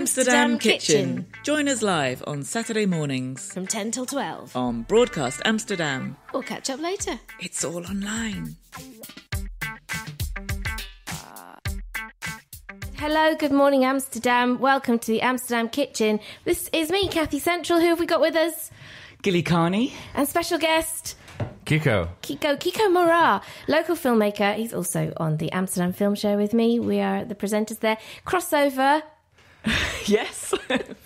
Amsterdam Kitchen. Join us live on Saturday mornings from 10 till 12 on Broadcast Amsterdam. Or catch up later. It's all online. Hello, good morning Amsterdam. Welcome to the Amsterdam Kitchen. This is me, Cathy Central. Who have we got with us? Geli Carney. And special guest... Kiko Morah, local filmmaker. He's also on the Amsterdam Film Show with me. We are the presenters there. Crossover. Yes,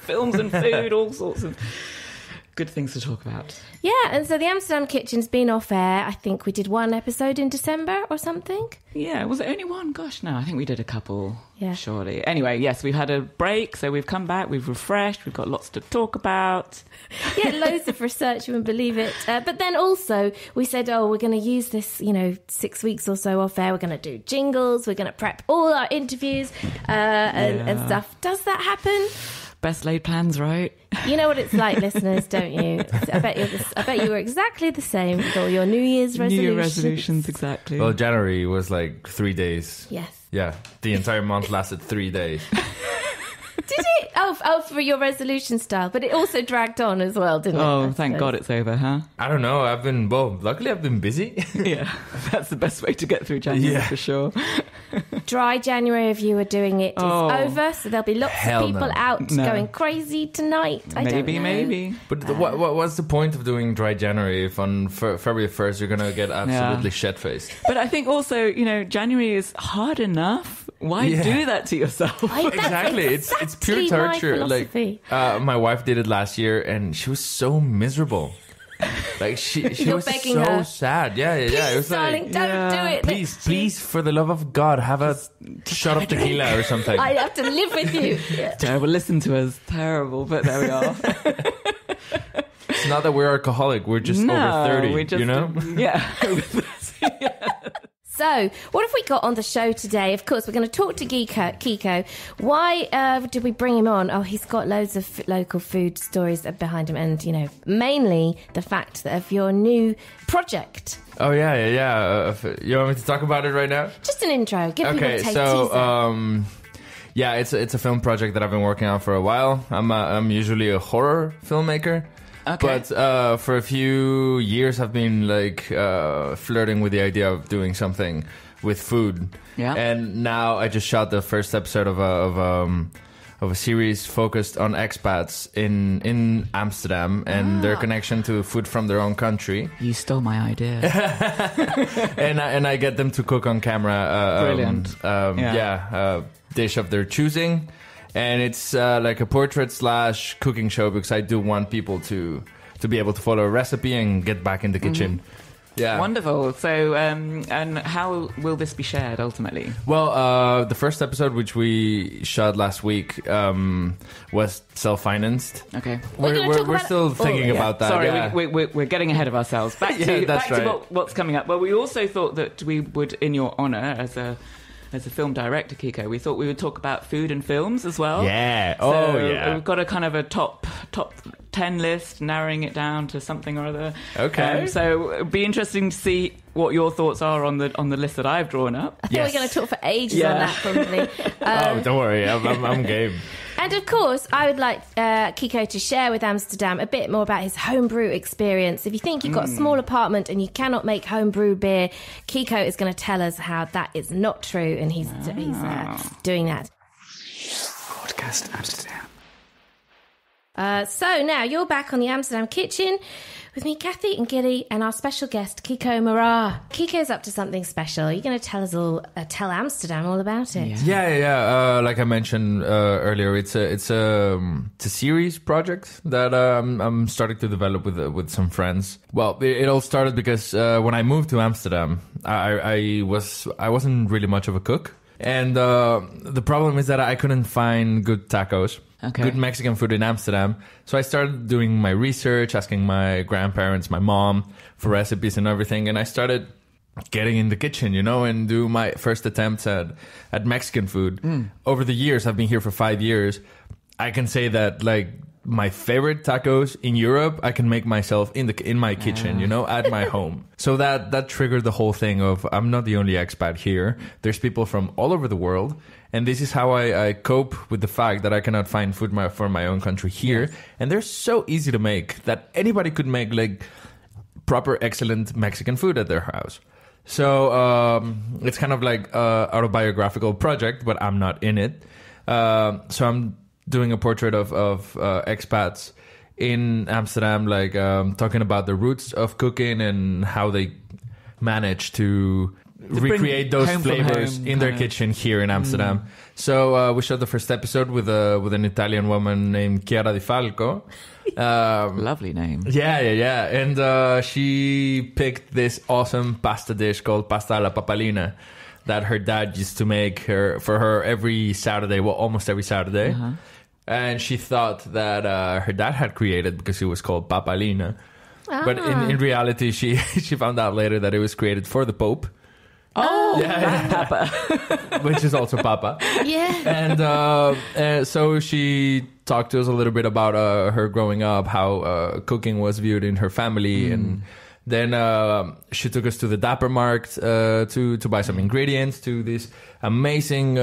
films and food, all sorts of good things to talk about. Yeah, and so the Amsterdam Kitchen's been off air. I think we did one episode in December or something. Yeah, was it only one? Gosh, no, I think we did a couple, yeah. Surely. Anyway, yes, we've had a break, so we've come back, we've refreshed, we've got lots to talk about. Yeah, loads of research, you wouldn't believe it. But then also we said, we're going to use this, 6 weeks or so off air. We're going to do jingles. We're going to prep all our interviews and stuff. Does that happen? Best laid plans, right? You know what it's like, listeners, don't you? I bet you were exactly the same with all your New Year's resolutions. New Year resolutions, exactly. Well, January was like 3 days. Yes. Yeah, the entire month lasted 3 days. Did it? Oh, for your resolution style. But it also dragged on as well, didn't it? Oh, thank God it's over, huh? I don't know. Luckily I've been busy. Yeah, that's the best way to get through January, for sure. Dry January, if you were doing it, is over. So there'll be lots of people out going crazy tonight. Maybe. But what's the point of doing dry January if on February 1st you're going to get absolutely shit-faced? But I think also, January is hard enough. Why do that to yourself? Exactly. It's pure torture. My wife did it last year and she was so miserable. Like she was so her. sad. Yeah. Please, It was darling, don't do it. Please, for the love of God, have a shot of tequila or something. I have to live with you. Yeah. Terrible. Listen to us. Terrible, but there we are. It's not that we're alcoholic. We're just over 30, we're just, Yeah. So, what have we got on the show today? Of course, we're going to talk to Kiko. Why did we bring him on? Oh, he's got loads of local food stories behind him and, mainly the fact that of your new project. Oh, yeah. You want me to talk about it right now? Just an intro. Give people a teaser. It's a film project that I've been working on for a while. I'm usually a horror filmmaker. Okay. But for a few years, I've been flirting with the idea of doing something with food. Yeah. And now I just shot the first episode of a series focused on expats in Amsterdam and their connection to food from their own country. You stole my idea. and I get them to cook on camera. Brilliant. Dish of their choosing. And it's like a portrait/cooking show because I do want people to be able to follow a recipe and get back in the kitchen. Mm-hmm. Yeah. Wonderful. So, and how will this be shared ultimately? Well, the first episode, which we shot last week, was self-financed. Okay. We're still thinking about that. Sorry, yeah. we're getting ahead of ourselves. Back to what's coming up. Well, we also thought that we would, in your honour, as a film director, Kiko, we thought we would talk about food and films as well. Yeah. We've got a kind of a top 10 list, narrowing it down to something or other. Okay. So it'd be interesting to see what your thoughts are on the list that I've drawn up. I think we're going to talk for ages on that, probably. Don't worry, I'm game. And of course, I would like Kiko to share with Amsterdam a bit more about his homebrew experience. If you think you've got a small apartment and you cannot make homebrew beer, Kiko is going to tell us how that is not true, and he's doing that. Broadcast Amsterdam. So now you're back on the Amsterdam Kitchen with me, Cathy and Geli, and our special guest, Kiko Morah. Kiko's up to something special. You're going to tell us all, tell Amsterdam all about it. Yeah. Like I mentioned earlier, it's a series project that I'm starting to develop with some friends. Well, it all started because when I moved to Amsterdam, I wasn't really much of a cook. And the problem is that I couldn't find good tacos. Okay. Good Mexican food in Amsterdam. So I started doing my research, asking my grandparents, my mom for recipes and everything. And I started getting in the kitchen, and do my first attempts at Mexican food. Over the years, I've been here for 5 years. I can say that my favorite tacos in Europe, I can make myself in my kitchen, you know, at my home. So that triggered the whole thing of I'm not the only expat here. There's people from all over the world. And this is how I cope with the fact that I cannot find food for my own country here. Yes. And they're so easy to make that anybody could make like proper, excellent Mexican food at their house. So it's kind of like an autobiographical project, but I'm not in it. So I'm doing a portrait of expats in Amsterdam, like talking about the roots of cooking and how they manage to recreate those flavors in their kitchen here in Amsterdam. So we shot the first episode with an Italian woman named Chiara Di Falco. Lovely name. Yeah. And she picked this awesome pasta dish called pasta alla papalina that her dad used to make for her every Saturday, well, almost every Saturday. Uh-huh. And she thought that her dad had created because it was called papalina. But in reality, she found out later that it was created for the Pope. Oh, Papa. Which is also Papa. Yeah. And so she talked to us a little bit about her growing up, how cooking was viewed in her family. And then she took us to the Dapper Markt to buy some ingredients to this amazing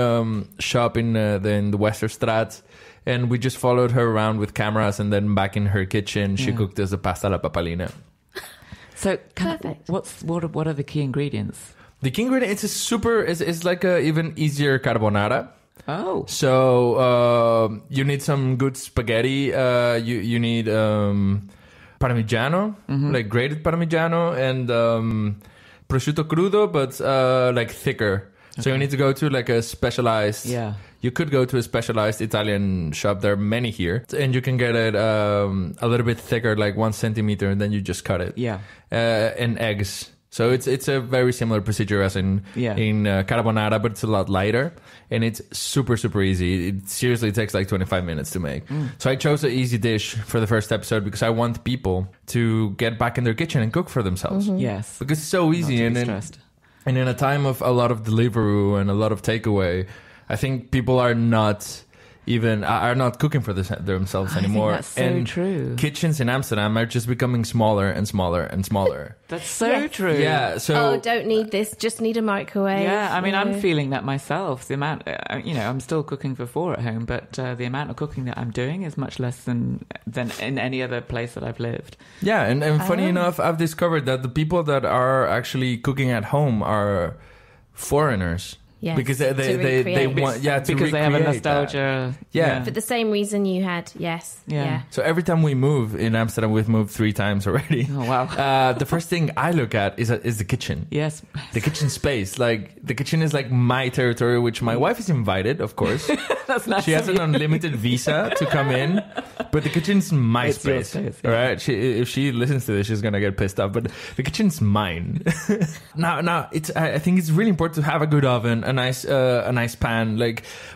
shop in the Westerstraat. And we just followed her around with cameras, and then back in her kitchen, she cooked us the pasta alla papalina. So, perfect. What are the key ingredients? The key ingredient is like a even easier carbonara. Oh. So you need some good spaghetti. You need parmigiano, like grated parmigiano, and prosciutto crudo, but like thicker. Okay. So you need to go to like a specialized... Yeah. You could go to a specialized Italian shop. There are many here. And you can get it a little bit thicker, like 1 centimeter, and then you just cut it. Yeah. And eggs. So it's a very similar procedure as in carbonara, but it's a lot lighter. And it's super, super easy. It seriously takes like 25 minutes to make. So I chose an easy dish for the first episode because I want people to get back in their kitchen and cook for themselves. Yes. Because it's so easy. Not to be stressed. And in a time of a lot of Deliveroo and a lot of takeaway, I think people are not cooking for themselves anymore. I think that's so true. Kitchens in Amsterdam are just becoming smaller and smaller and smaller. That's so true. Yeah. So don't need this. Just need a microwave. Yeah. I mean, I'm feeling that myself. The amount, I'm still cooking for 4 at home, but the amount of cooking that I'm doing is much less than in any other place that I've lived. Yeah, and funny enough, I've discovered that the people that are actually cooking at home are foreigners. Yes, because they want to because they have a That. nostalgia. Yeah. For the same reason you had, yes. Yeah. So every time we move in Amsterdam, we've moved 3 times already. Oh wow! The first thing I look at is the kitchen. Yes, the kitchen space. Like the kitchen is like my territory, which my wife is invited, of course. That's nice. She has an unlimited visa to come in, but the kitchen's my space. Yeah. All right. If she listens to this, she's gonna get pissed off. But the kitchen's mine. Now I think it's really important to have a good oven. A nice pan,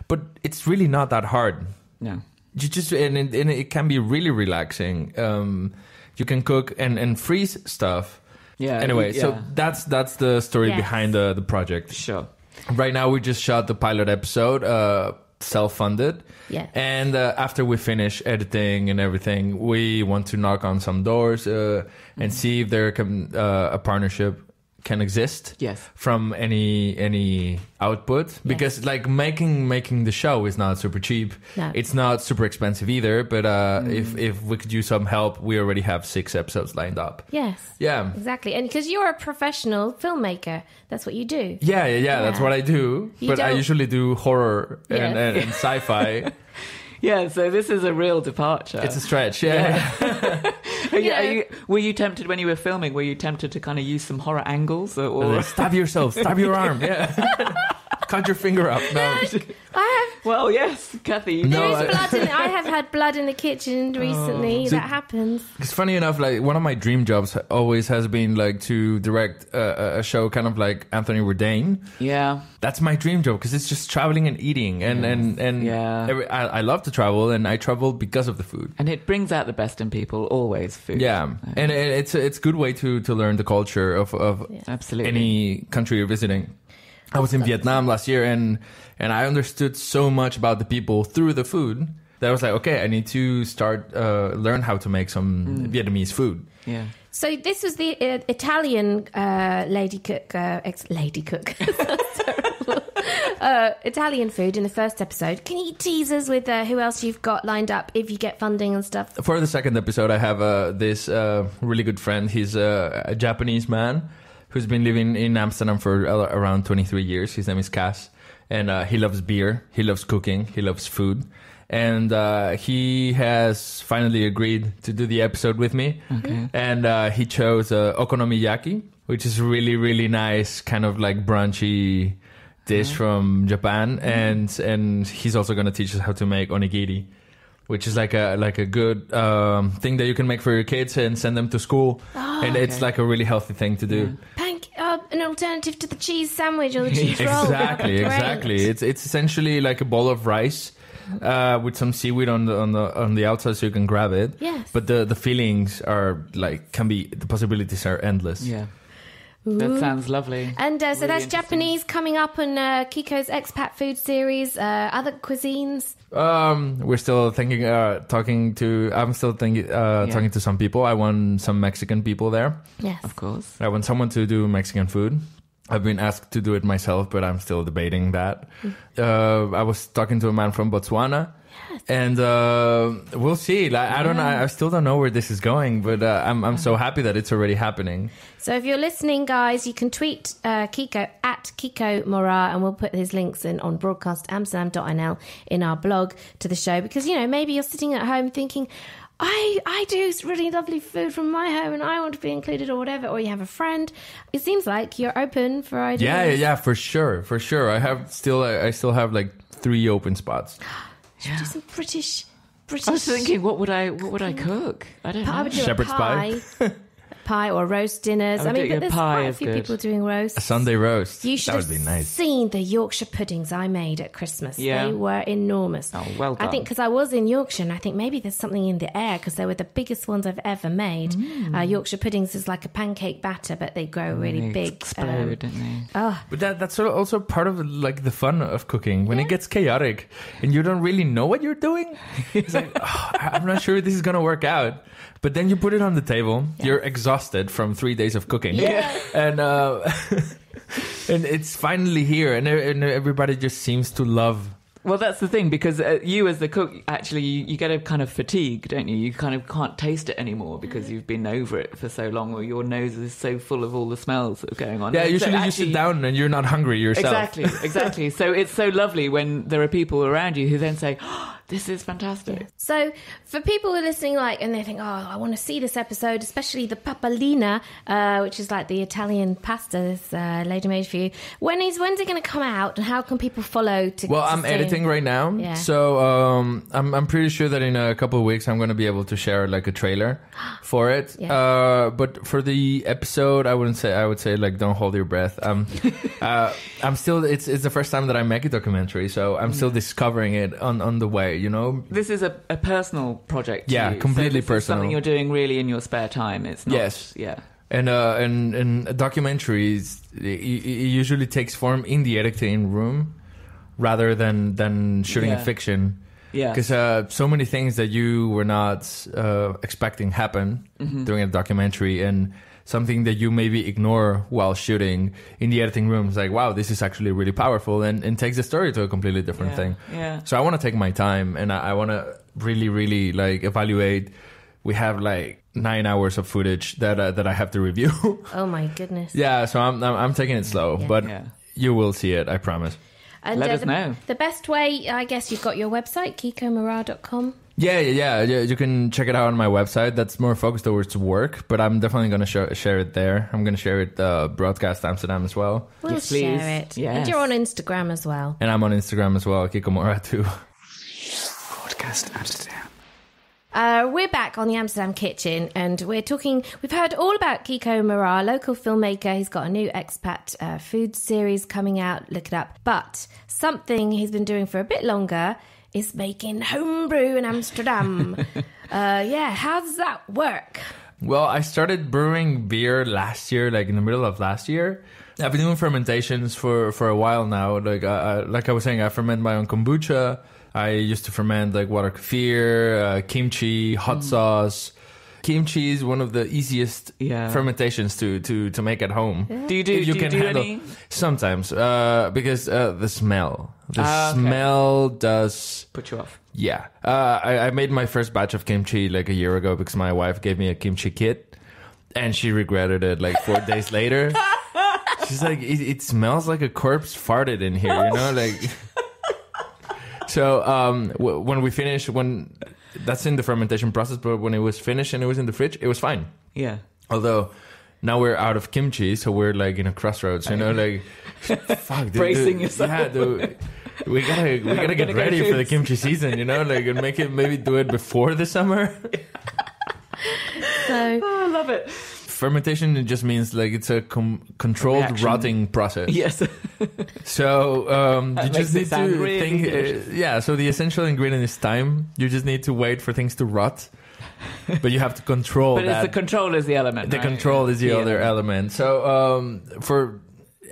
but it's really not that hard. No, You just and it can be really relaxing. You can cook and freeze stuff. Yeah. Anyway, so that's the story behind the project. Sure. Right now, we just shot the pilot episode, self-funded. Yeah. And after we finish editing and everything, we want to knock on some doors and see if there can a partnership can exist from any output, because like making the show is not super cheap. No. It's not super expensive either, but if we could use some help, we already have 6 episodes lined up. Yes. Yeah. Exactly. And because you're a professional filmmaker, that's what you do. Yeah, that's what I do. But I usually do horror and sci-fi. Yeah, so this is a real departure. It's a stretch, yeah. Were you tempted when you were filming? Were you tempted to kind of use some horror angles? Or stab yourself, stab your arm, cut your finger up. No. Well, yes, Cathy. There is blood in it. I have had blood in the kitchen recently. That happens. It's funny enough, like one of my dream jobs always has been like to direct a show kind of like Anthony Bourdain. Yeah. That's my dream job because it's just traveling and eating. I love to travel, and I travel because of the food. And it brings out the best in people, always food. Yeah. And it's a good way to learn the culture of absolutely any country you're visiting. I was in Vietnam last year, and I understood so much about the people through the food that I was like, okay, I need to start learn how to make some Vietnamese food. Yeah. So this was the Italian lady cook, ex-lady cook. Italian food in the first episode. Can you tease us with who else you've got lined up if you get funding and stuff? For the second episode, I have this really good friend. He's a Japanese man who's been living in Amsterdam for around 23 years. His name is Cass. And he loves beer. He loves cooking. He loves food. And he has finally agreed to do the episode with me. Okay. And he chose okonomiyaki, which is really, really nice, kind of like brunchy dish from Japan. And he's also going to teach us how to make onigiri, which is like a good thing that you can make for your kids and send them to school. And it's like a really healthy thing to do. An alternative to the cheese sandwich or the cheese roll. Exactly. It's essentially like a bowl of rice with some seaweed on the outside, so you can grab it. Yes. But the feelings are like the possibilities are endless. Yeah. That sounds lovely. And so Really that's Japanese coming up on Kiko's expat food series. Other cuisines. We're still thinking, talking to some people. I want some Mexican people there. Yes, Of course. I want someone to do Mexican food. I've been asked to do it myself, but I'm still debating that. I was talking to a man from Botswana. Yes. And we'll see. Like, I don't know. I still don't know where this is going, but I'm so happy that it's already happening. So if you're listening, guys, you can tweet Kiko at Kiko Morah, and we'll put his links in on broadcastamsterdam.nl in our blog to the show. Because, you know, maybe you're sitting at home thinking, I do really lovely food from my home and I want to be included or whatever, or you have a friend. It seems like you're open for ideas. Yeah, for sure. I still have like 3 open spots. Should do some British. I was thinking, what would I cook? I don't know. I would do Shepherd's a pie. Pie or roast dinners. I mean, but there's pie quite a is few good. people doing roasts. A Sunday roast. You should that would have be nice. seen the Yorkshire puddings I made at Christmas. Yeah. They were enormous. Oh, well done. I think because I was in Yorkshire, and I think maybe there's something in the air because they were the biggest ones I've ever made. Yorkshire puddings is like a pancake batter, but they grow really They big. explode, don't they? But that's sort of also part of like the fun of cooking. When it gets chaotic and you don't really know what you're doing, it's like, I'm not sure this is going to work out. But then you put it on the table. Yeah. You're exhausted from 3 days of cooking. Yeah. And and it's finally here. And everybody just seems to love. Well, that's the thing, because you as the cook, actually, you get a kind of fatigue, don't you? You kind of can't taste it anymore because you've been over it for so long, or your nose is so full of all the smells that are going on. Yeah, and usually so you sit down and you're not hungry yourself. Exactly. So it's so lovely when there are people around you who then say, this is fantastic. Yeah. So for people who are listening, and they think, I want to see this episode, especially the papalina, which is like the Italian pasta this lady made for you. When's it going to come out, and how can people follow? I'm editing right now, yeah. So I'm pretty sure that in a couple of weeks I'm going to be able to share like a trailer for it. Yeah. But for the episode, I would say like don't hold your breath. I'm still. It's the first time that I make a documentary, so I'm still discovering it on the way. You know, this is a personal project. To you. Completely so personal. Is something you're doing really in your spare time. It's not. Yes. Yeah. And documentaries, it usually takes form in the editing room rather than shooting a fiction. Yeah. Because so many things that you were not expecting happen during a documentary, and something that you maybe ignore while shooting in the editing room is like, wow, this is actually really powerful, and takes the story to a completely different thing. Yeah. So I want to take my time, and I want to really, really like evaluate. We have like 9 hours of footage that I have to review. Oh my goodness. Yeah, so I'm taking it slow, but you will see it, I promise. And let us know. The best way, I guess, you've got your website, kikomorah.com. Yeah. You can check it out on my website. That's more focused towards work, but I'm definitely going to share it there. I'm going to share it Broadcast Amsterdam as well. We'll share it. Yes. And you're on Instagram as well. And I'm on Instagram as well, Kiko Morah too. Broadcast Amsterdam. We're back on the Amsterdam Kitchen, and we've heard all about Kiko Morah, local filmmaker. He's got a new expat food series coming out. Look it up. But something he's been doing for a bit longer is making homebrew in Amsterdam. How does that work? Well, I started brewing beer last year, like in the middle of last year. I've been doing fermentations for a while now. Like I was saying, I ferment my own kombucha. I used to ferment like water kefir, kimchi, hot sauce. Kimchi is one of the easiest fermentations to make at home. Yeah. Do you do any? Sometimes, because the smell. The smell does... Put you off. Yeah. I made my first batch of kimchi like a year ago because my wife gave me a kimchi kit and she regretted it like 4 days later. She's like, it smells like a corpse farted in here, you know? Like... So when we finish, that's in the fermentation process, but when it was finished and it was in the fridge, it was fine. Yeah. Although now we're out of kimchi, so we're like in a crossroads, you know, like fuck, dude, bracing yourself. Yeah, dude, we gotta get ready for the kimchi season, you know, like and maybe do it before the summer. So I love it. Fermentation, it just means like it's a controlled reaction. Rotting process. Yes. So you just need to really think. So the essential ingredient is time. You just need to wait for things to rot, but you have to control. But the control is the element. The right? control is the other element. So for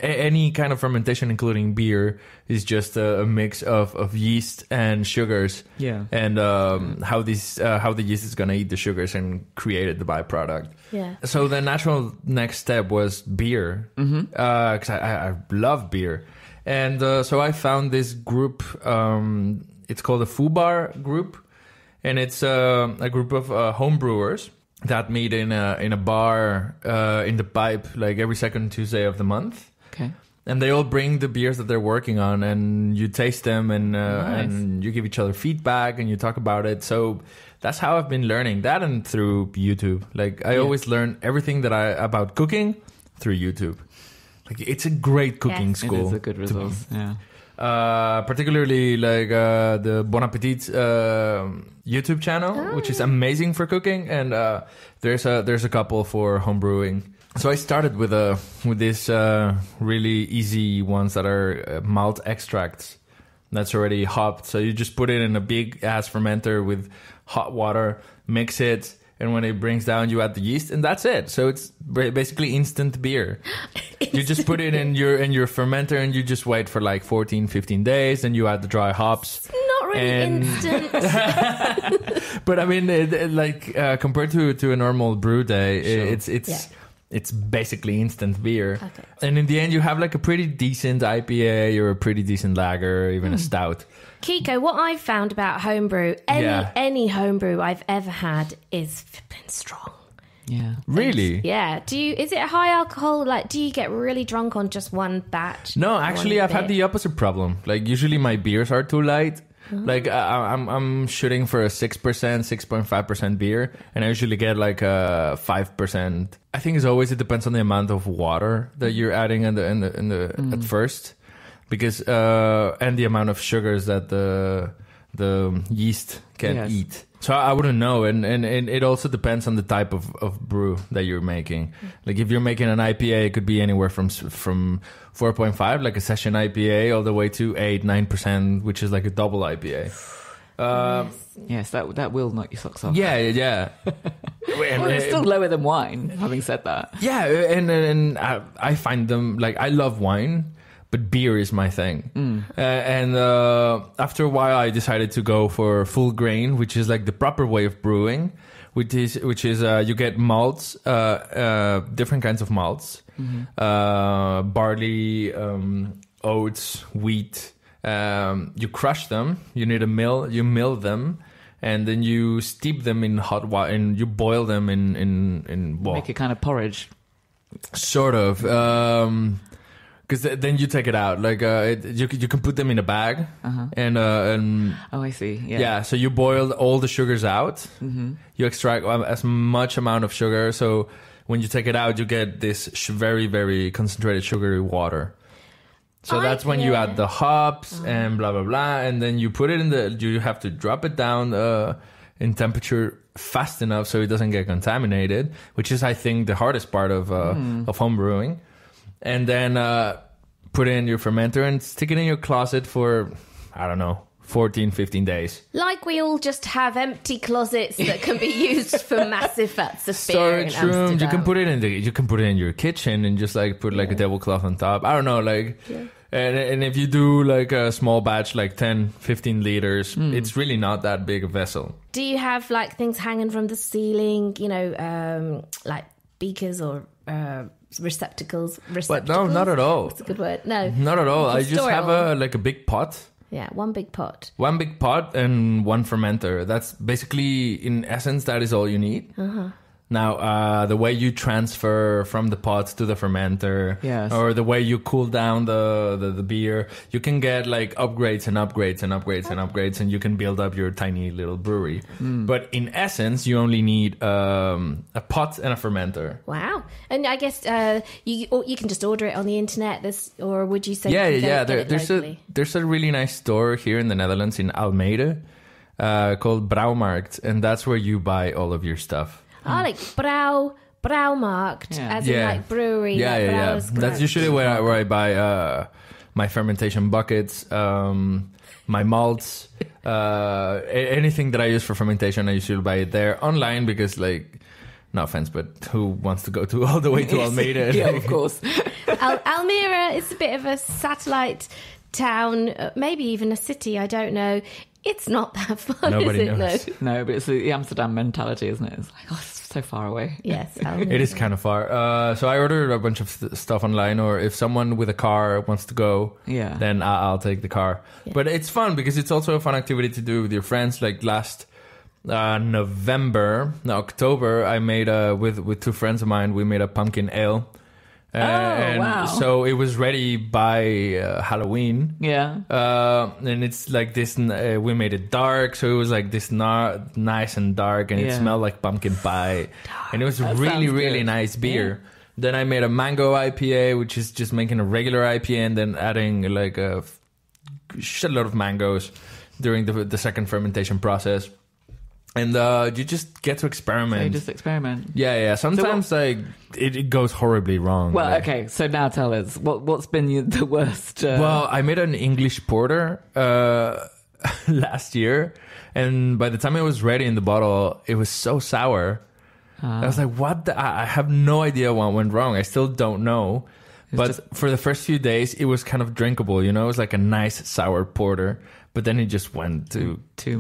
any kind of fermentation, including beer, is just a mix of yeast and sugars. Yeah. And how the yeast is gonna eat the sugars and create the byproduct. yeah. So the natural next step was beer, because I love beer, and so I found this group. It's called the Fubar group, and it's a group of home brewers that meet in a bar in the Pipe, like every second Tuesday of the month. Okay. And they all bring the beers that they're working on, and you taste them, and Nice. and you give each other feedback, and you talk about it. So that's how I've been learning that, and through YouTube. Like I always learn everything about cooking through YouTube. Like it's a great cooking Yes. school. It is a good resource. Yeah. Particularly like the Bon Appetit YouTube channel, which is amazing for cooking, and there's a couple for home brewing. So I started with these really easy ones that are malt extracts that's already hopped. So you just put it in a big ass fermenter with hot water, mix it, and when it brings down, you add the yeast, and that's it. So it's basically instant beer. You just put it in your fermenter, and you just wait for like 14, 15 days, and you add the dry hops. Not really instant. But I mean, compared to a normal brew day, it's basically instant beer. Okay. And in the end, you have like a pretty decent IPA or a pretty decent lager, even a stout. Kiko, what I've found about homebrew, any homebrew I've ever had is flipping strong. Yeah. Really? Yeah. Is it high alcohol? Like, do you get really drunk on just one batch? No, actually, I've had the opposite problem. Like, usually my beers are too light. Like I'm shooting for a 6%, 6.5% beer, and I usually get like a 5%. I think as always it depends on the amount of water that you're adding in the at first, because and the amount of sugars that the yeast can eat. So I wouldn't know, and it also depends on the type of brew that you're making. Like if you're making an IPA, it could be anywhere from 4.5, like a session IPA, all the way to 8-9%, which is like a double IPA. Yes, that will knock your socks off. Yeah. Well, it's still lower than wine, having said that. Yeah, and I find them, like, I love wine, but beer is my thing. And after a while, I decided to go for full grain, which is like the proper way of brewing, which is you get malts, different kinds of malts, barley, oats, wheat. You crush them. You need a mill. You mill them, and then you steep them in hot water, and you boil them in well, Make a kind of porridge. sort of. Because then you take it out, like you can put them in a bag, and Oh, I see. Yeah. so you boil all the sugars out. You extract as much amount of sugar, so when you take it out, you get this very, very concentrated sugary water. So that's when you add the hops and blah blah blah, and then you put it in you have to drop it down in temperature fast enough so it doesn't get contaminated, which is, I think, the hardest part of home brewing. And then put it in your fermenter and stick it in your closet for, I don't know, 14, 15 days. Like we all just have empty closets that can be used for massive vats of beer in Storage rooms. Amsterdam. You can put it in your kitchen and just like put like a tablecloth on top. I don't know, like. Yeah. And if you do like a small batch, like 10, 15 liters, it's really not that big a vessel. Do you have like things hanging from the ceiling, like beakers or receptacles? But no, not at all. That's a good word. No. Not at all. You I can just store it have all. a big pot. Yeah, one big pot. One big pot and one fermenter. That's basically, in essence, that is all you need. Uh-huh. Now, the way you transfer from the pot to the fermenter, Yes. or the way you cool down the beer, you can get like upgrades and upgrades and upgrades and upgrades, and you can build up your tiny little brewery. But in essence, you only need a pot and a fermenter. Wow. And I guess you can just order it on the internet, or would you say Yeah, you can yeah. get it locally? There's a really nice store here in the Netherlands in Almere called Brouwmarkt, and that's where you buy all of your stuff. Like Brouwmarkt, Yeah. as in like brewery. Yeah, like yeah, yeah. Brouwers That's Groot. usually where I buy my fermentation buckets, my malts, anything that I use for fermentation. I usually buy it there online because, like, no offense, but who wants to go all the way to Almere? Yeah, of course. Almere is a bit of a satellite town, maybe even a city. I don't know. It's not that fun, Nobody is it? knows. No. No, but it's the Amsterdam mentality, isn't it? It's like, oh, it's so far away. Yes, Almere. It is kind of far. So I ordered a bunch of stuff online, or if someone with a car wants to go, Yeah. then I'll take the car. Yeah. But it's fun because it's also a fun activity to do with your friends. Like last October, I made with two friends of mine, we made a pumpkin ale. And wow. so it was ready by Halloween. Yeah. And it's like this, we made it dark, so it was like this nice and dark, and it Yeah. smelled like pumpkin pie. And it was That really, sounds really good. nice beer. Then I made a mango IPA, which is just making a regular IPA and then adding like a shitload of mangoes during the second fermentation process. And you just get to experiment. So you just experiment. Yeah. Sometimes like it goes horribly wrong. Well, like, okay. So now tell us what's been the worst. Well, I made an English porter last year, and by the time it was ready in the bottle, it was so sour. I was like, "What? I have no idea what went wrong. I still don't know." But just- for the first few days, it was kind of drinkable. You know, it was like a nice sour porter. But then it just went to too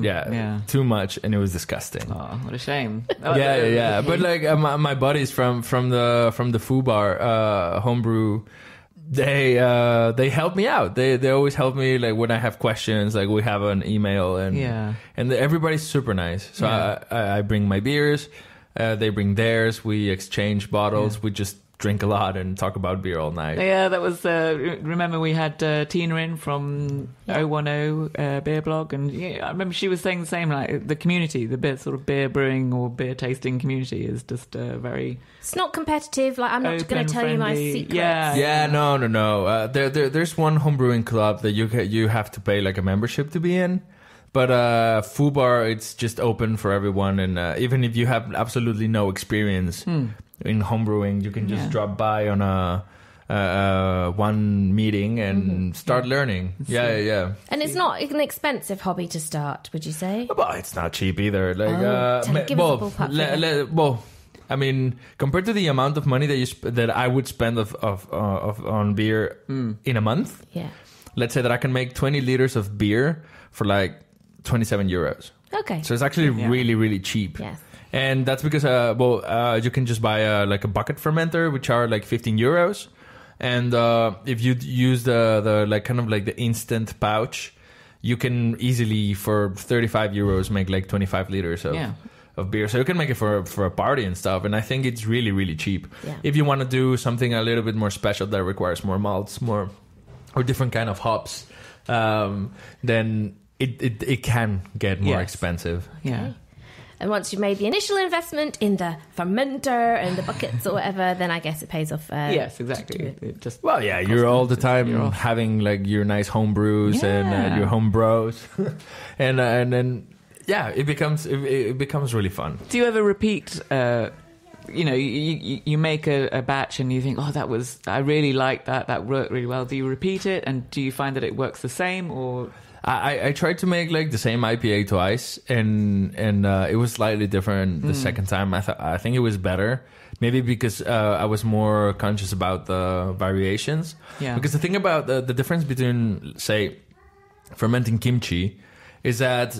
much, and it was disgusting. Oh, what a shame. Oh, Yeah. But like my buddies from the Foo Bar homebrew, they help me out. They always help me, like when I have questions. Like we have an email, and everybody's super nice. So Yeah. I bring my beers, they bring theirs. We exchange bottles. We just drink a lot and talk about beer all night. Yeah, that was. Remember, we had Tina in from 010 Beer Blog, and I remember she was saying the same. Like the community, the beer brewing or beer tasting community is just very. It's not competitive. Like I'm not going to tell you my friendly. secrets. Yeah. No. There's one homebrewing club that you have to pay like a membership to be in. But Foo Bar, it's just open for everyone, and even if you have absolutely no experience in homebrewing, you can just drop by on a one meeting and start learning. Yeah. And it's not an expensive hobby to start, would you say? Well, it's not cheap either. Like, give us a ballpark figure. well, I mean, compared to the amount of money that I would spend on beer in a month, Yeah. let's say that I can make 20 liters of beer for like 27 euros. Okay. So it's actually really, really cheap. Yes. And that's because, you can just buy like a bucket fermenter, which are like 15 euros. And if you use the like kind of like the instant pouch, you can easily for 35 euros make like 25 liters of beer. So you can make it for a party and stuff. And I think it's really, really cheap. Yeah. If you want to do something a little bit more special that requires more malts, or different kind of hops, then it can get more expensive. Yeah. And once you've made the initial investment in the fermenter and the buckets or whatever, then I guess it pays off. Yes, exactly. It just You're all the time you're off. having like your nice home brews and your home bros, and then it becomes really fun. Do you ever repeat? You make a batch and you think, I really like that. That worked really well. Do you repeat it, and do you find that it works the same, or? I tried to make like the same IPA twice, and it was slightly different the second time. I think it was better. Maybe because I was more conscious about the variations. Yeah. Because the thing about the difference between, say, fermenting kimchi is that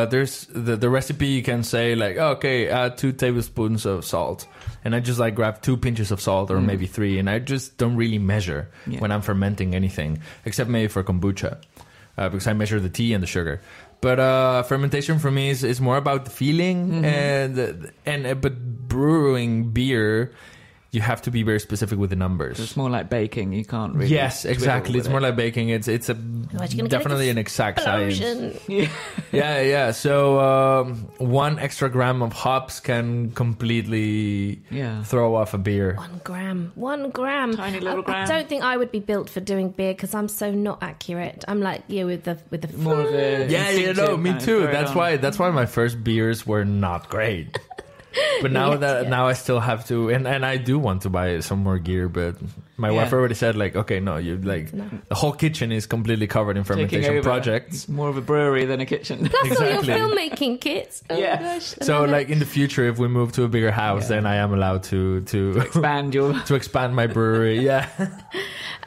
there's the recipe you can say like, oh, okay, add 2 tablespoons of salt. And I just like grab 2 pinches of salt or maybe 3. And I just don't really measure when I'm fermenting anything, except maybe for kombucha, because I measure the tea and the sugar. But fermentation for me is more about the feeling, but brewing beer, you have to be very specific with the numbers. It's more like baking. You can't really. Yes, exactly. It's more like baking. It's definitely an exact science. Yeah. So 1 extra gram of hops can completely throw off a beer. 1 gram. Tiny little gram. I don't think I would be built for doing beer because I'm so not accurate. I'm like you with the More of a me too. That's why my first beers were not great. But now I still have to, and I do want to buy some more gear. But my wife already said like, okay, no, the whole kitchen is completely covered in fermentation projects. More of a brewery than a kitchen. Plus all your filmmaking kits. Oh my gosh. So like in the future, if we move to a bigger house, then I am allowed to expand to expand my brewery. Yeah.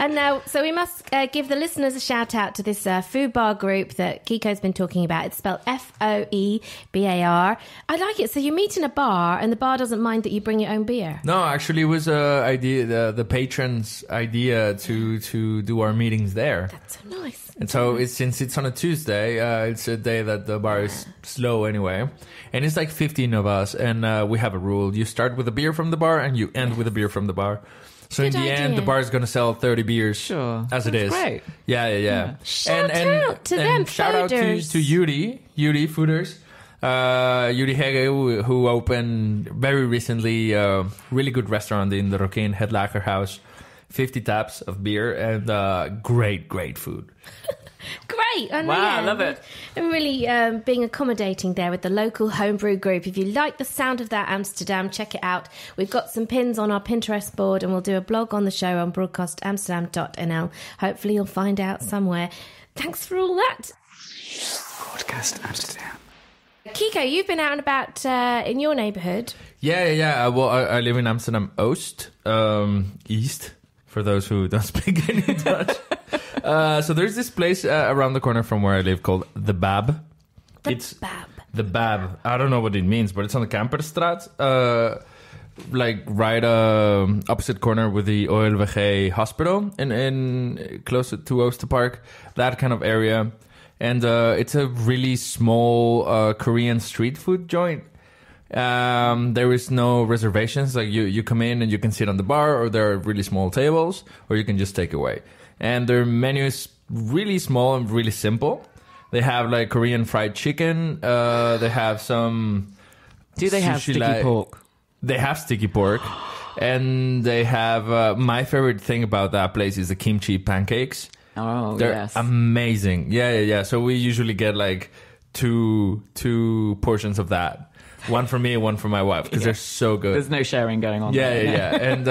And now, so we must give the listeners a shout out to this food bar group that Kiko's been talking about. It's spelled FOEBAR. I like it. So you meet in a bar and the bar doesn't mind that you bring your own beer. No, actually it was the patrons' idea to do our meetings there. That's so nice. And so since it's on a Tuesday, it's a day that the bar is slow anyway. And it's like 15 of us. And we have a rule. You start with a beer from the bar and you end with a beer from the bar. So Good in the end, the bar is going to sell 30 beers as it is. Great. Yeah. Shout out to them, shout out to Yuri Fooders. Yuri Hege, who opened very recently a really good restaurant in the Rokin Headlager House. 50 taps of beer and great food. Great. And wow, I love it. And really being accommodating there with the local homebrew group. If you like the sound of that, Amsterdam, check it out. We've got some pins on our Pinterest board and we'll do a blog on the show on broadcastamsterdam.nl. Hopefully you'll find out somewhere. Thanks for all that. Broadcast Amsterdam. Kiko, you've been out and about in your neighbourhood. Yeah. Well, I live in Amsterdam Oost, East, for those who don't speak any Dutch. So there's this place around the corner from where I live called The Bab. The Bab. I don't know what it means, but it's on the Kamperstraat. Like right opposite corner with the OLWG hospital in close to Oosterpark. That kind of area. And it's a really small Korean street food joint. There is no reservations. Like you come in and you can sit on the bar, or there are really small tables, or you can just take away. And their menu is really small and really simple. They have like Korean fried chicken. They have some. Do they have sticky pork? They have sticky pork, and they have my favorite thing about that place is the kimchi pancakes. Oh, they're amazing. Yeah. So we usually get like two portions of that. One for me, one for my wife, because they're so good. There's no sharing going on. Yeah. And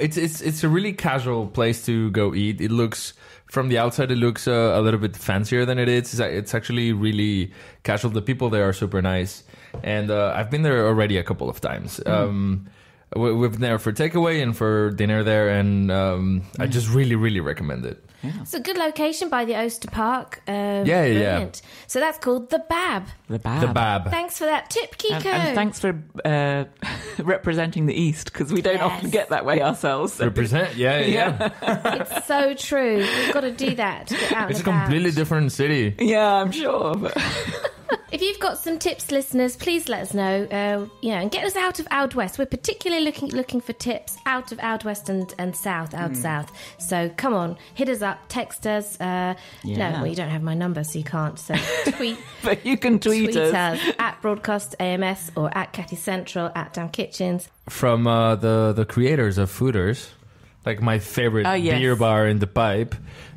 it's a really casual place to go eat. It looks, from the outside, it looks a little bit fancier than it is. It's actually really casual. The people there are super nice. And I've been there already a couple of times. We've been there for takeaway and for dinner there. And I just really, really recommend it. Yeah. It's a good location by the Oosterpark. Brilliant. So that's called The Bab. The Bab. Thanks for that tip, Kiko. And thanks for representing the East, because we don't often get that way ourselves. So. Represent? Yeah. It's so true. We've got to do that to get out It's and a about. completely different city. Yeah, I'm sure. But... If you've got some tips, listeners, please let us know. And get us out of Oud West. We're particularly looking for tips out of Oud West and South, South. So come on, hit us up, text us. No, well, you don't have my number, so you can't. So tweet. But you can tweet us at Broadcast AMS or at Cathy Central at Damn Kitchens. From the creators of Fooders, like my favorite beer bar in the pipe.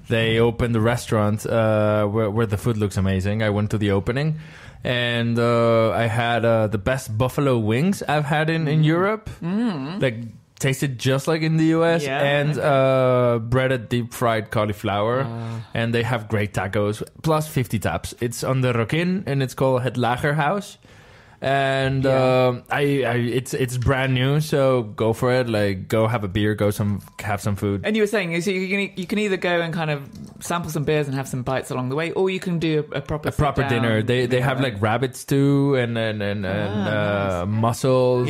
They opened the restaurant where the food looks amazing. I went to the opening, and I had the best buffalo wings I've had in Europe. Like tasted just like in the US, and breaded deep fried cauliflower, and they have great tacos plus 50 taps. It's on the Rokin, and it's called Het Lager House. And it's brand new, so go for it. Like, go have a beer, have some food. And you were saying, so you can either go and kind of sample some beers and have some bites along the way, or you can do a proper dinner. They have like rabbit stew and mussels,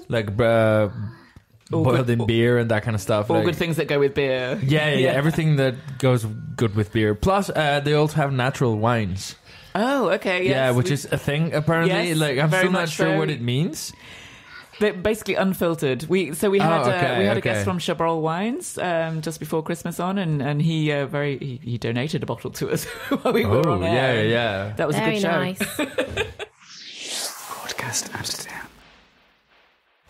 like boiled in beer and that kind of stuff. All like, good things that go with beer. Yeah, everything that goes good with beer. Plus, they also have natural wines. Oh, okay. Yes. Yeah, which is a thing apparently. Yes, like, I'm still not sure so. what it means. They're basically unfiltered. We had a guest from Chabrol Wines just before Christmas on, and he he donated a bottle to us while we were on air. Yeah. That was Very a good show. nice. Broadcast Amsterdam.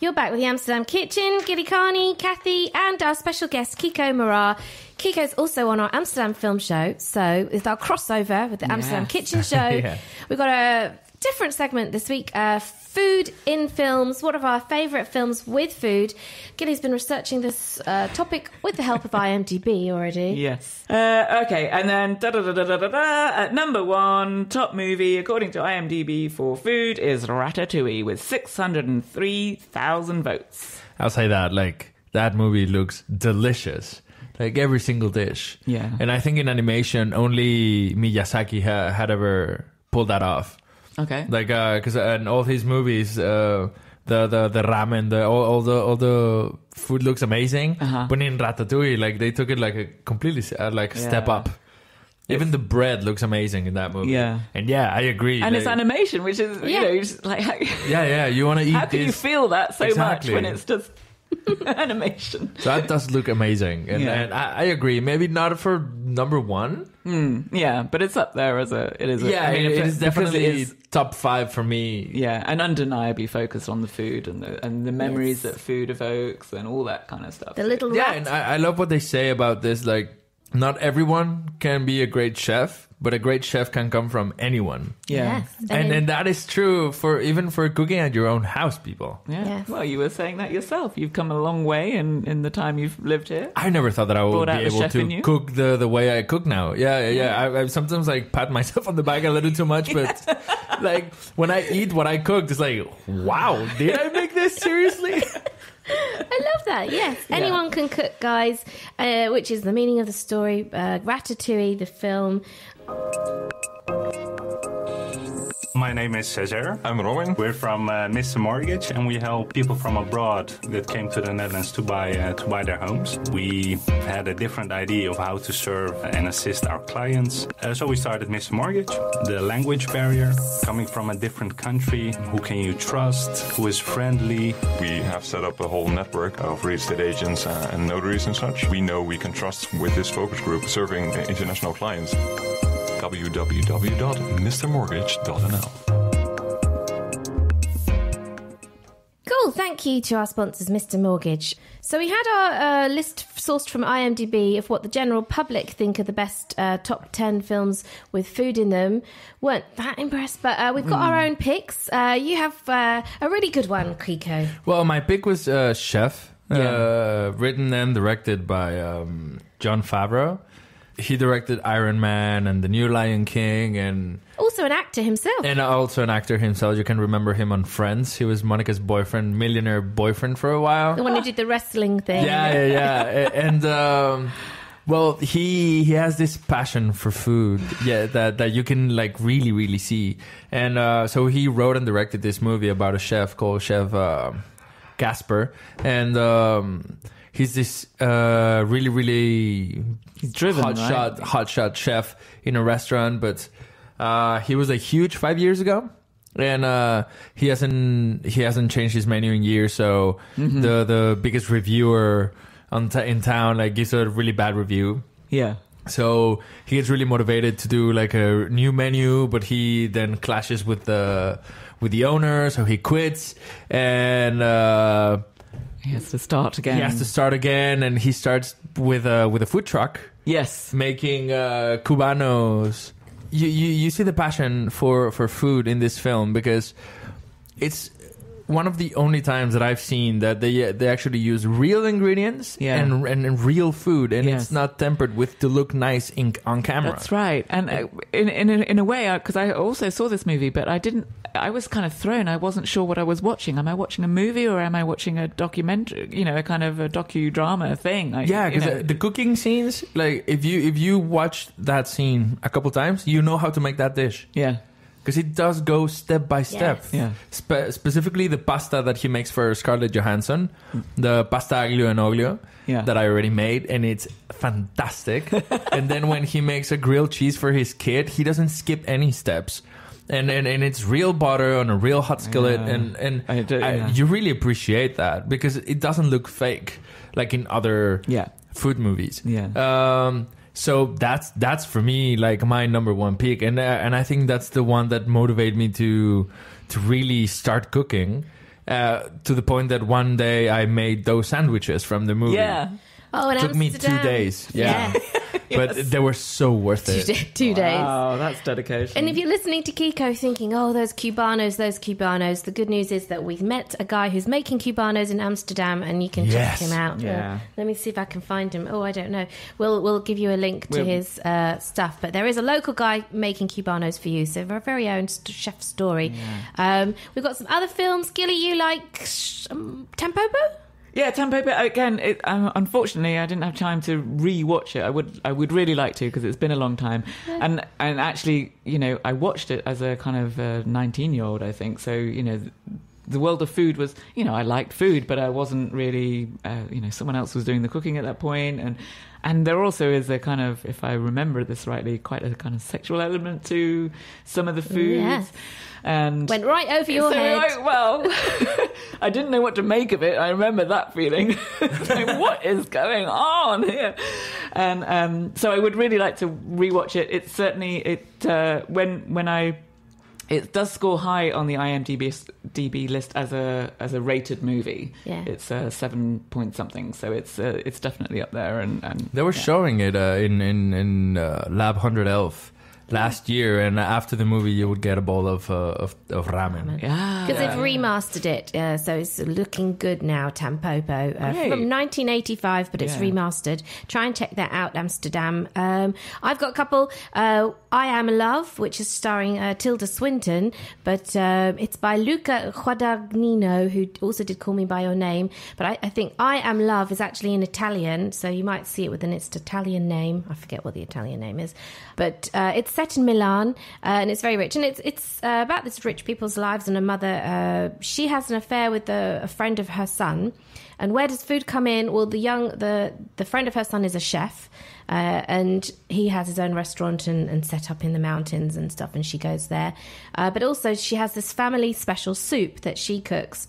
You're back with the Amsterdam Kitchen, Geli, Carney, Cathy, and our special guest, Kiko Morah. Kiko's also on our Amsterdam Film Show, so with our crossover with the Amsterdam Kitchen Show, we've got a different segment this week, food in films. What are our favourite films with food? Gilly's been researching this topic with the help of IMDb already. Yes. Okay, and then at number 1, top movie according to IMDb for food is Ratatouille with 603,000 votes. I'll say that. Like, that movie looks delicious. Like, every single dish. Yeah. And I think in animation, only Miyazaki had ever pulled that off. Okay. Like, because in all his movies, the ramen, all the food looks amazing. But in Ratatouille, like, they took it like a completely step up. Even the bread looks amazing in that movie. Yeah. And I agree. And it's animation, which is, you know, just like... you want to eat How can you feel that so much when it's just animation? So that does look amazing. And I agree. Maybe not for number 1. But it's up there as it is it is definitely top 5 for me. Yeah, and undeniably focused on the food and the memories that food evokes and all that kind of stuff. The little Yeah, rat. and I love what they say about this. Like, not everyone can be a great chef, but a great chef can come from anyone. Yeah. Yes. And that is true even for cooking at your own house, people. Yeah. Yes. Well, you were saying that yourself. You've come a long way in the time you've lived here. I never thought that I would Brought be out the able chef in to you? cook the way I cook now. I sometimes like pat myself on the back a little too much, but like when I eat what I cooked, it's like, wow, did I make this seriously? I love that, yes. Anyone can cook, guys, which is the meaning of the story. Ratatouille, the film. My name is Cesar. I'm Robin. We're from Mr. Mortgage, and we help people from abroad that came to the Netherlands to buy their homes. We had a different idea of how to serve and assist our clients. So we started Mr. Mortgage. The language barrier, coming from a different country, who can you trust, who is friendly. We have set up a whole network of real estate agents and notaries and such. We know we can trust with this focus group serving international clients. www.mrmortgage.nl. Cool, thank you to our sponsors, Mr. Mortgage. So we had our list sourced from IMDb of what the general public think are the best top 10 films with food in them. Weren't that impressed, but we've got our own picks. You have a really good one, Kiko. Well, my pick was Chef, written and directed by Jon Favreau. He directed Iron Man and The New Lion King, and Also an actor himself. And also an actor himself. You can remember him on Friends. He was Monica's boyfriend, millionaire boyfriend for a while. The one who did the wrestling thing. Yeah. And well, he has this passion for food, that you can like really, really see. And so he wrote and directed this movie about a chef called Chef Casper, and he's this really, really driven, hotshot chef in a restaurant, but he was like huge 5 years ago, and he hasn't changed his menu in years. So the biggest reviewer in town like gives a really bad review. Yeah. So he gets really motivated to do like a new menu, but he then clashes with the owner, so he quits, and he has to start again. And he starts with a food truck. Yes, making cubanos. You see the passion for food in this film, because it's one of the only times that I've seen that they actually use real ingredients and real food, and it's not tempered with to look nice on camera. That's right. And in a way, because I also saw this movie, but I was kind of thrown. I wasn't sure what I was watching. Am I watching a movie or am I watching a documentary? You know, a kind of a docudrama thing. Because the cooking scenes, like if you watch that scene a couple times, you know how to make that dish. Yeah. Because it does go step by step. Yes. Yeah. Specifically the pasta that he makes for Scarlett Johansson, the pasta aglio and oglio that I already made, and it's fantastic. And then when he makes a grilled cheese for his kid, he doesn't skip any steps. And it's real butter on a real hot skillet, you really appreciate that because it doesn't look fake like in other food movies. Yeah. So that's for me like my number one pick, and I think that's the one that motivated me to really start cooking, to the point that one day I made those sandwiches from the movie. Yeah. Oh, in Took Amsterdam. me 2 days. Yeah. But they were so worth it. 2 days. Oh, that's dedication. And if you're listening to Kiko thinking, oh, those Cubanos, the good news is that we've met a guy who's making Cubanos in Amsterdam, and you can check him out. Yeah. Let me see if I can find him. Oh, I don't know. We'll give you a link to his stuff. But there is a local guy making Cubanos for you, so our very own chef story. Yeah. We've got some other films. Geli, you like Tampopo? Yeah, Tampopo, again, unfortunately, I didn't have time to re-watch it. I would really like to, because it's been a long time. Yeah. And actually, you know, I watched it as a kind of 19-year-old, I think. So, you know, the world of food was, you know, I liked food, but I wasn't really, you know, someone else was doing the cooking at that point. And there also is a kind of, if I remember this rightly, quite a kind of sexual element to some of the foods. Yes. And went right over your head. Well, I didn't know what to make of it. I remember that feeling. Like, what is going on here? And so I would really like to rewatch it. It's certainly it does score high on the IMDb list as a rated movie. Yeah. It's 7 point something, so it's definitely up there. And they were showing it in Lab 100 Elf last year, and after the movie you would get a bowl of ramen. Yeah, because they've remastered it, so it's looking good now. Tampopo from 1985, but it's remastered. Try and check that out, Amsterdam. I've got a couple. I Am Love, which is starring Tilda Swinton, but it's by Luca Guadagnino, who also did Call Me By Your Name. But I think I Am Love is actually in Italian, so you might see it with its Italian name. I forget what the Italian name is, but it's set in Milan, and it's very rich, and it's about this rich people's lives. And a mother, she has an affair with a friend of her son. And where does food come in? Well, the friend of her son is a chef, and he has his own restaurant and set up in the mountains and stuff, and she goes there. But also she has this family special soup that she cooks.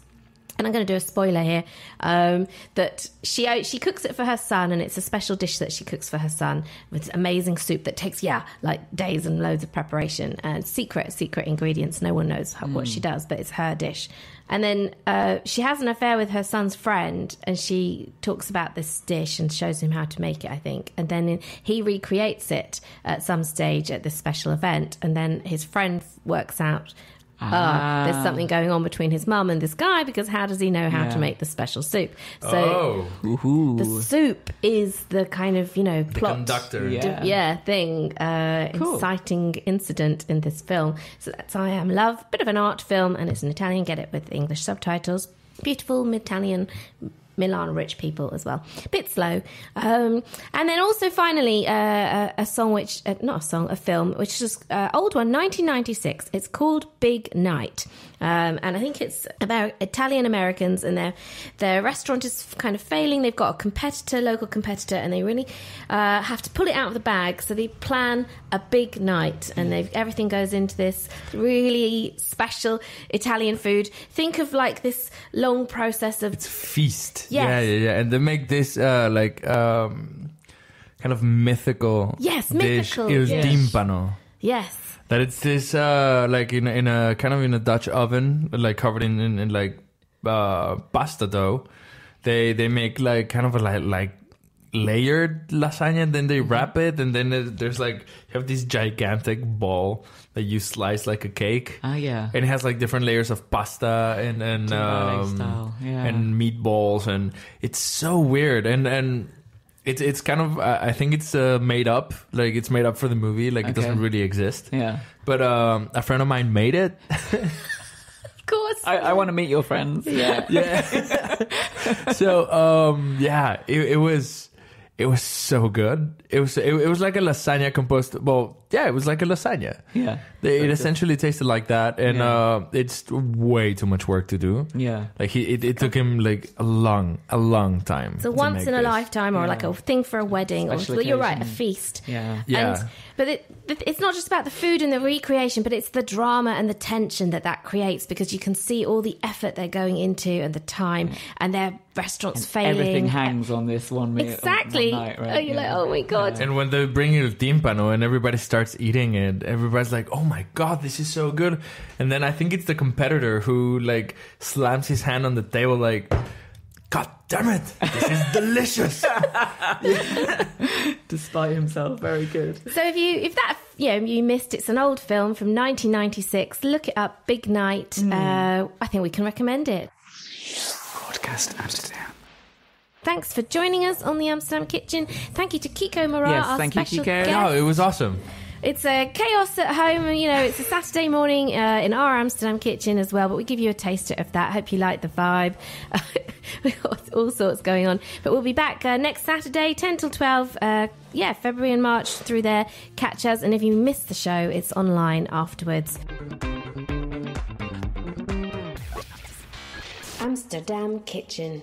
And I'm going to do a spoiler here, that she cooks it for her son, and it's a special dish that she cooks for her son with amazing soup that takes, like days and loads of preparation and secret ingredients. No one knows what she does, but it's her dish. And then she has an affair with her son's friend, and she talks about this dish and shows him how to make it, I think. And then he recreates it at some stage at this special event, and then his friend works out there's something going on between his mum and this guy, because how does he know how to make the special soup? So the soup is the kind of, plot conductor. thing, inciting incident in this film. So that's I Am Love, bit of an art film, and it's in Italian. Get it with English subtitles. Beautiful Italian Milan rich people as well. Bit slow. And then also finally a film, which is old one, 1996. It's called Big Night. And I think it's about Italian Americans, and their restaurant is kind of failing. They've got a local competitor, and they really have to pull it out of the bag. So they plan a big night, and everything goes into this really special Italian food. Think of like this long process of... It's feast. Yes. Yeah. And they make this kind of mythical dish. Il timpano. Yes. That it's this like in a kind of in a Dutch oven, like covered in like pasta dough. They make like kind of like layered lasagna, and then they wrap it, and then there's like you have this gigantic ball that you slice like a cake. Yeah. And it has like different layers of pasta and style. Yeah. and meatballs, and it's so weird. And it's kind of I think it's made up. Like it's made up for the movie. Like it doesn't really exist. Yeah. But a friend of mine made it. Of course. I want to meet your friends. Yeah. Yeah. So it was so good. It was like a lasagna composed. Well, yeah, it was like a lasagna. Yeah. It essentially tasted like that, and it's way too much work to do. Yeah. Like it took him like a long time. So once in a lifetime, or like a thing for a wedding, Special or you're right, a occasion. feast. Yeah. Yeah. But it's not just about the food and the recreation, but it's the drama and the tension that creates, because you can see all the effort they're going into and the time, and their restaurants failing. Everything hangs on this one meal. Exactly. One night, right? Oh, you're like, oh my God. And when they bring you the timpano and everybody starts eating it, everybody's like, oh my God, this is so good. And then I think it's the competitor who like slams his hand on the table like, God damn it, this is delicious. Despite himself, very good. So if you missed, it's an old film from 1996. Look it up, Big Night. I think we can recommend it. Broadcast Amsterdam. Thanks for joining us on the Amsterdam Kitchen. Thank you to Kiko Morah, Yes, our thank you, special Kiko. guest. No, it was awesome. It's a chaos at home, and it's a Saturday morning in our Amsterdam kitchen as well, but we give you a taster of that. Hope you like the vibe. We've got all sorts going on, but we'll be back next Saturday 10 till 12. February and March through there. Catch us, and if you missed the show, it's online afterwards. Amsterdam Kitchen.